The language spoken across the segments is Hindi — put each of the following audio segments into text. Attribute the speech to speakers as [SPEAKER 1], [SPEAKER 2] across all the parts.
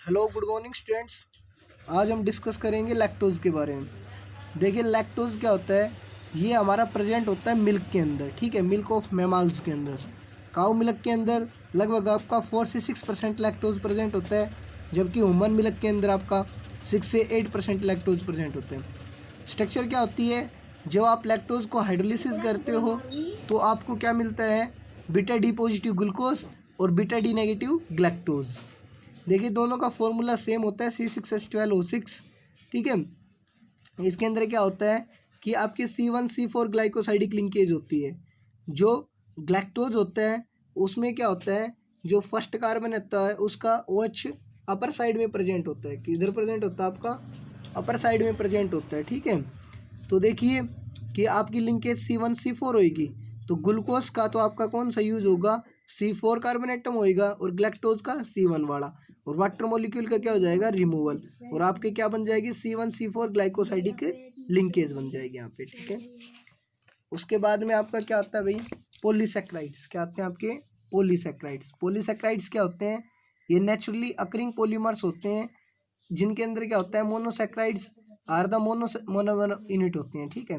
[SPEAKER 1] Hello good morning students. आज हम डिस्कस करेंगे लैक्टोज़ के बारे में। देखिए लैक्टोज़ क्या होता है, ये हमारा प्रेजेंट होता है मिल्क के अंदर, ठीक है, मिल्क ऑफ मैमल्स के अंदर। काऊ मिल्क के अंदर लगभग आपका 4 से 6% लैक्टोज़ प्रेजेंट होता है, जबकि ह्यूमन मिल्क के अंदर आपका 6 से 8% लैक्टोज़ प्रेजेंट होते हैं। स्ट्रक्चर क्या होती है, जब आप लैक्टोज़ को हाइड्रोलिसिस करते हो तो आपको क्या मिलता है, बीटा डी पॉजिटिव ग्लूकोज और बीटा डी नेगेटिव ग्लैक्टोज। देखिए दोनों का फॉर्मूला सेम होता है C6H12O6, ठीक है। इसके अंदर क्या होता है कि आपकी C1C4 ग्लाइकोसाइडिक लिंकेज होती है। जो ग्लैक्टोज होता है उसमें क्या होता है, जो फर्स्ट कार्बन होता है उसका OH अपर साइड में प्रेजेंट होता है, किधर प्रेजेंट होता है, आपका अपर साइड में प्रेजेंट होता है, ठीक है। तो देखिए कि आपकी लिंकेज C1C4 होगी तो ग्लूकोज का तो आपका कौन सा यूज होगा, C4 कार्बन एटम होएगा और ग्लैक्टोज का C1 वाला, और वाटर मॉलिक्यूल का क्या हो जाएगा, रिमूवल, और आपके क्या बन जाएगी, C1C4 ग्लाइकोसाइडिक लिंकेज बन जाएगी यहाँ पे, ठीक है। उसके बाद में आपका क्या आता है भाई, पॉलीसैकेराइड्स। क्या आते हैं आपके, पॉलीसैकेराइड्स। पॉलीसैकेराइड्स क्या होते हैं, ये नेचुरली अकरिंग पॉलीमर्स होते हैं, जिनके अंदर क्या होता है, monosaccharides are the monomer unit होते हैं, ठीक है।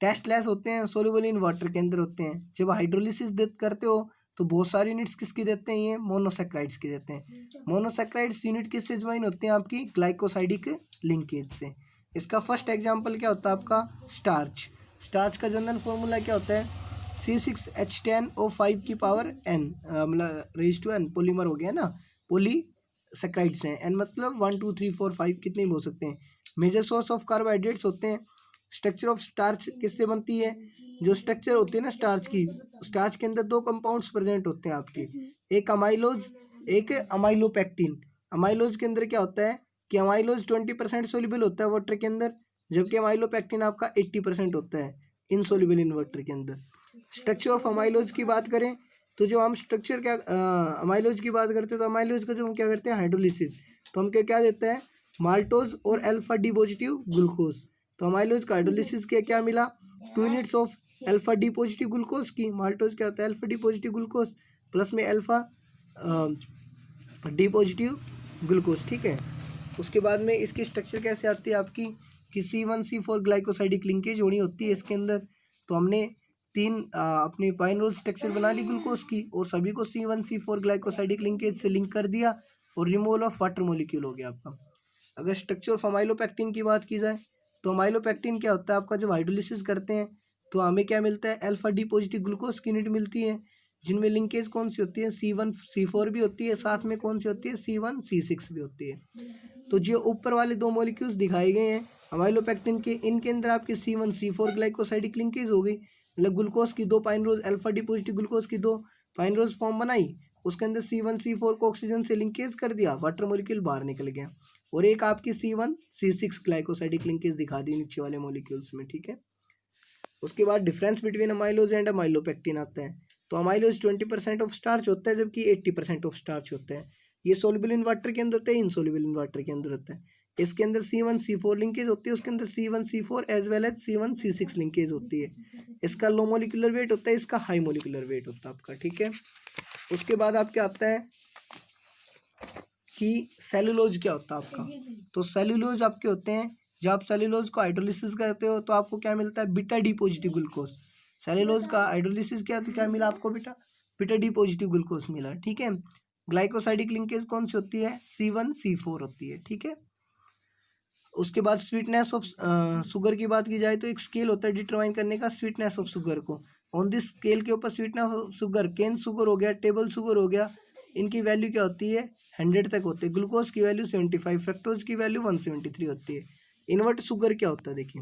[SPEAKER 1] टेस्टलेस होते हैं, सोल्यूबल इन वाटर के अंदर होते हैं। जब हाइड्रोलिसिस करते हो तो बहुत सारी यूनिट्स किसकी देते हैं, ये मोनोसैकेराइड्स की देते हैं। मोनोसैकेराइड्स यूनिट किससे ज्वाइन होते हैं, आपकी ग्लाइकोसाइडिक लिंकेज से। इसका फर्स्ट एग्जांपल क्या होता है, आपका स्टार्च। स्टार्च का जनरल फॉर्मूला क्या होता है, C6H10O5 की पावर n, मतलब रेज टू n, पोलीमर हो गया ना, पोली सैकेराइड्स हैं, n मतलब 1 2 3 4 5 कितने भी हो सकते हैं। मेजर सोर्स ऑफ कार्बोहाइड्रेट्स होते हैं। स्ट्रक्चर ऑफ स्टार्च किससे बनती है, जो स्ट्रक्चर होती है ना स्टार्च की, स्टार्च के अंदर दो कंपाउंड्स प्रेजेंट होते हैं आपके, एक अमाइलोज, एक अमाइलोपेक्टिन। अमाइलोज के अंदर क्या होता है कि अमाइलोज 20% सोल्यूबल होता है वाटर के अंदर, जबकि अमाइलोपेक्टिन आपका 80% होता है इनसोल्यूबल इन वाटर के अंदर। स्ट्रक्चर ऑफ अमाइलोज की बात करें तो जो हम स्ट्रक्चर क्या अमाइलोज की बात करते हैं, तो अमाइलोज का जो हम क्या करते हैं, हाइड्रोलिसिस, तो हम क्या क्या देते हैं, माल्टोज और अल्फा डी पॉजिटिव ग्लूकोज। तो अमाइलोज का हाइड्रोलिसिस के क्या मिला, 2 units of alpha D positive glucose की। माल्टोज क्या होता है, alpha D positive glucose plus में अल्फा डी पॉजिटिव ग्लूकोज, ठीक है। उसके बाद में इसकी स्ट्रक्चर कैसे आती है आपकी, कि C1C4 ग्लाइकोसाइडिक लिंकेज होनी होती है इसके अंदर। तो हमने तीन अपनी पाइनरोल स्ट्रक्चर बना ली ग्लूकोज की, और सभी को C1C4 ग्लाइकोसाइडिक लिंकेज से लिंक कर दिया, और रिमूवल ऑफ वाटर मॉलिक्यूल हो गया आपका। अगर स्ट्रक्चर ऑफ अमाइलोपेक्टिन की बात की जाए तो अमाइलोपेक्टिन क्या होता है, आपका जब हाइड्रोलिसिस करते हैं तो हमें क्या मिलता है, अल्फा डी पॉजिटिव ग्लूकोज की यूनिट मिलती है, जिनमें लिंकेज कौन सी होती है, C1C4 भी होती है, साथ में कौन सी होती है, C1C6 भी होती है। तो जो ऊपर वाले दो मॉलिक्यूल्स दिखाए गए हैं अमाइलोपेक्टिन के, इनके अंदर आपकी C1C4 ग्लाइकोसाइडिक लिंकेज हो गई, मतलब ग्लूकोज की दो पाइनरोज, अल्फा डी पॉजिटिव ग्लूकोज की दो पाइनरोज फॉर्म बनाई, उसके अंदर C1C4 को ऑक्सीजन से लिंकेज कर दिया, वाटर मॉलिक्यूल बाहर निकल गया, और एक आपकी C1C6 ग्लाइकोसाइडिक लिंकेज दिखा दी नीचे वाले मॉलिक्यूल्स में, ठीक है। उसके बाद difference between amylose and amylopectin आता है। तो अमाइलोज 20% ऑफ स्टार्च होता है, जबकि 80% ऑफ स्टार्च होता है। ये सोल्युबल इन वाटर के अंदर होता है, इनसोल्युबल इन वाटर के अंदर होता है। इसके अंदर C1C4 लिंकेज होती है, उसके अंदर C1C4 as well as C1C6 linkage होती है। इसका लो मोलिकुलर वेट होता है, इसका हाई मोलिकुलर वेट होता है आपका, ठीक है। उसके बाद आपके आता है कि सेलुलोज क्या होता है आपका। तो सेलुलोज आपके होते हैं, जब आप सेलुलोज को हाइड्रोलिसिस करते हो तो आपको क्या मिलता है, beta D positive glucose. Cellulose का हाइड्रोलिसिस किया तो क्या मिला आपको, बेटा बीटा डी पॉजिटिव ग्लूकोज मिला, ठीक है। ग्लाइकोसाइडिक लिंकेज कौन सी होती है, C1C4 होती है, ठीक है। उसके बाद स्वीटनेस ऑफ शुगर की बात की जाए तो एक स्केल होता है डिटरमाइन करने का स्वीटनेस ऑफ शुगर को। ऑन दिस स्केल के ऊपर sweetness of sugar, cane sugar हो गया, टेबल शुगर हो गया, इनकी वैल्यू क्या होती है, 100 तक होती है। ग्लूकोज की वैल्यू 75, फ्रक्टोज की वैल्यू 173 होती है। इन्वर्ट शुगर क्या होता है, देखिए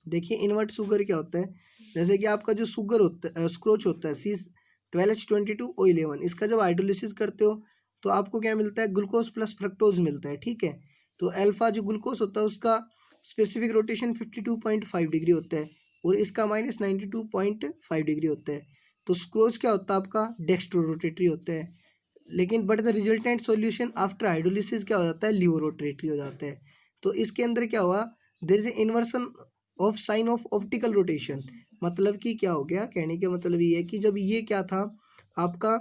[SPEAKER 1] देखिए इन्वर्ट शुगर क्या होता है, जैसे कि आपका जो शुगर होता है, स्क्रोच होता है C12H22O11, इसका जब हाइड्रोलिसिस करते हो तो आपको क्या मिलता है, ग्लूकोज प्लस फ्रक्टोज मिलता है, ठीक है। तो अल्फा जो ग्लूकोज होता है उसका स्पेसिफिक रोटेशन 52.5 डिग्री होता है, और इसका -92.5 डिग्री होता है। तो स्क्रोच क्या होता है आपका, डेक्स्ट्रो रोटेटरी होता है, लेकिन but the resultant solution after hydrolysis क्या हो जाता है, लिवो रोटेटरी हो जाता है। तो इसके अंदर क्या हुआ, there is a inversion of sign of optical rotation. मतलब कि क्या हो गया, कहने का मतलब ये है कि जब ये क्या था आपका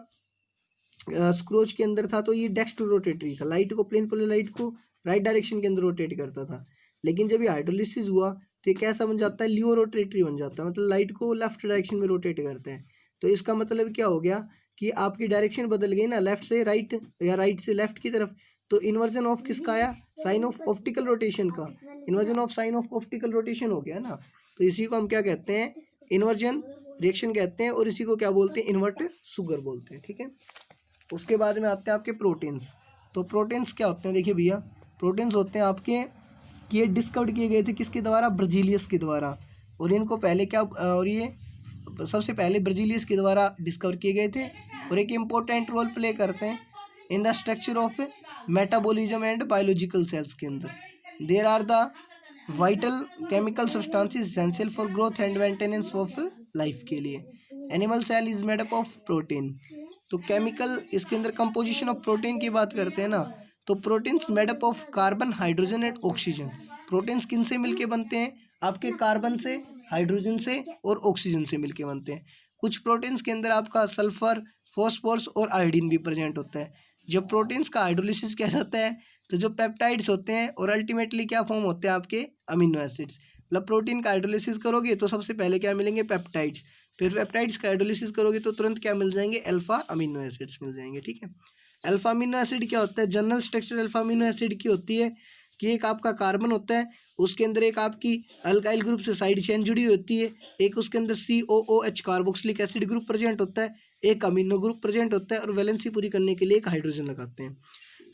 [SPEAKER 1] स्क्रोच के अंदर था तो ये डेक्स्ट्रो रोटेटरी था, लाइट को प्लेन पोलर लाइट को राइट डायरेक्शन के अंदर रोटेट करता था। लेकिन जब ये हाइड्रोलिसिस हुआ तो ये कैसा बन जाता है, लियो रोटेटरी बन जाता है, मतलब लाइट को लेफ्ट डायरेक्शन में रोटेट करते हैं। तो इसका मतलब क्या हो गया कि आपकी डायरेक्शन बदल गई ना, लेफ्ट से राइट या राइट से लेफ्ट की तरफ। तो इन्वर्जन ऑफ किसका आया, साइन ऑफ ऑप्टिकल रोटेशन का, inversion of sign of optical rotation हो गया ना। तो इसी को हम क्या कहते हैं, इन्वर्जन रिएक्शन कहते हैं, और इसी को क्या बोलते हैं, इन्वर्ट शुगर बोलते हैं। ठीक है, उसके बाद में आते हैं आपके प्रोटीन्स। तो प्रोटीन्स क्या होते हैं, देखिए भैया, प्रोटीन्स होते हैं आपके, ये डिस्कवर किए गए थे किसके द्वारा, ब्रजीलियस के द्वारा। और इनको पहले क्या, और ये सबसे पहले ब्रजीलियस के द्वारा डिस्कवर किए गए थे, और एक इम्पोर्टेंट रोल प्ले करते हैं in the structure of metabolism and biological cells के अंदर। There are the vital chemical substances essential for growth and maintenance of life के लिए। Animal cell is made up of protein. तो केमिकल इसके अंदर कंपोजिशन ऑफ प्रोटीन की बात करते हैं ना, तो proteins made up of carbon, hydrogen and oxygen. Proteins किन से मिलके बनते हैं, आपके कार्बन से, हाइड्रोजन से और ऑक्सीजन से मिलके बनते हैं। कुछ प्रोटीन्स के अंदर आपका सल्फर, फॉस्फोरस और आयोडीन भी प्रेजेंट होता है। जब प्रोटीन्स का हाइड्रोलिसिस किया जाता है तो जो पेप्टाइड्स होते हैं और अल्टीमेटली क्या फॉर्म होते हैं, आपके अमीनो एसिड्स। मतलब प्रोटीन का हाइड्रोलिसिस करोगे तो सबसे पहले क्या मिलेंगे, पेप्टाइड्स। फिर पेप्टाइड्स का हाइड्रोलिसिस करोगे तो तुरंत क्या मिल जाएंगे, अल्फा अमीनो एसिड्स मिल जाएंगे। ठीक है, अल्फा अमीनो एसिड क्या होता है, general structure alpha amino acid की होती है कि एक आपका कार्बन होता है, उसके अंदर एक आपकी अल्काइल ग्रुप से साइड चेन जुड़ी होती है, एक उसके अंदर COOH carboxylic acid group present होता है, एक अमीनो ग्रुप प्रेजेंट होता है, और वैलेंसी पूरी करने के लिए एक हाइड्रोजन लगाते हैं।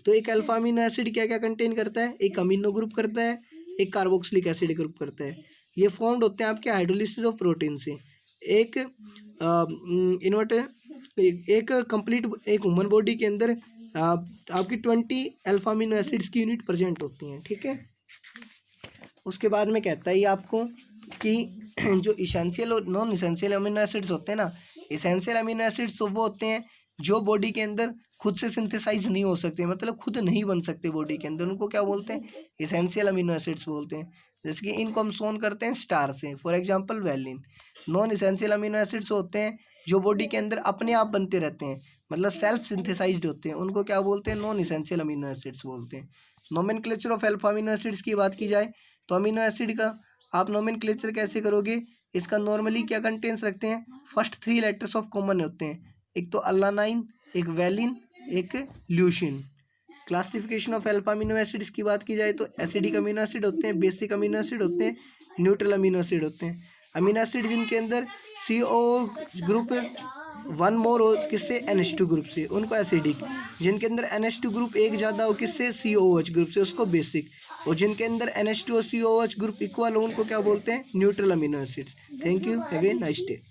[SPEAKER 1] तो एक अल्फा अमीनो एसिड क्या क्या कंटेन करता है, एक अमीनो ग्रुप करता है, एक कार्बोक्सिलिक एसिड ग्रुप करता है। ये फॉर्म्ड होते हैं आपके हाइड्रोलिसिस ऑफ प्रोटीन से। एक इन्वर्ट एक कंप्लीट एक ह्यूमन बॉडी के अंदर आपकी 20 अल्फा अमीनो एसिड्स की यूनिट प्रेजेंट होती हैं। ठीक है, उसके बाद में कहता है ये आपको कि जो इसेंशियल और नॉन इसेंशियल अमीनो एसिड्स होते हैं ना, इसेंशियल अमीनो एसिड्स तो वो होते हैं जो बॉडी के अंदर खुद से सिंथेसाइज नहीं हो सकते, मतलब खुद नहीं बन सकते बॉडी के अंदर, उनको क्या बोलते हैं, इसेंशियल अमीनो एसिड्स बोलते हैं। जैसे कि इनको हम सोन करते हैं स्टार से, for example valine. Non essential amino acids होते हैं जो बॉडी के अंदर अपने आप बनते रहते हैं, मतलब सेल्फ सिंथेसाइज्ड होते हैं, उनको क्या बोलते हैं, नॉन इसेंशियल अमीनो एसिड्स बोलते हैं। Nomenclature of alpha amino acids की बात की जाए तो अमीनो एसिड का आप नोमेनक्लेचर कैसे करोगे, इसका नॉर्मली क्या कंटेंट्स रखते हैं, फर्स्ट 3 लेटर्स ऑफ कॉमन होते हैं, एक तो अलानाइन, एक वैलिन, एक leucine. Classification of alpha amino acids की बात की जाए तो एसिडिक अमीनो एसिड होते हैं, बेसिक अमीनो एसिड होते हैं, न्यूट्रल अमीनो एसिड होते हैं। अमीनो एसिड जिनके अंदर CO ग्रुप 1 मोर हो किससे, NH2 ग्रुप से, उनको एसिडिक। जिनके अंदर NH2 ग्रुप एक ज़्यादा हो किससे, COOH ग्रुप से, उसको बेसिक। और जिनके अंदर NH2 और COOH ग्रुप इक्वल हो उनको क्या बोलते हैं, neutral amino acids. Thank you, have a nice day.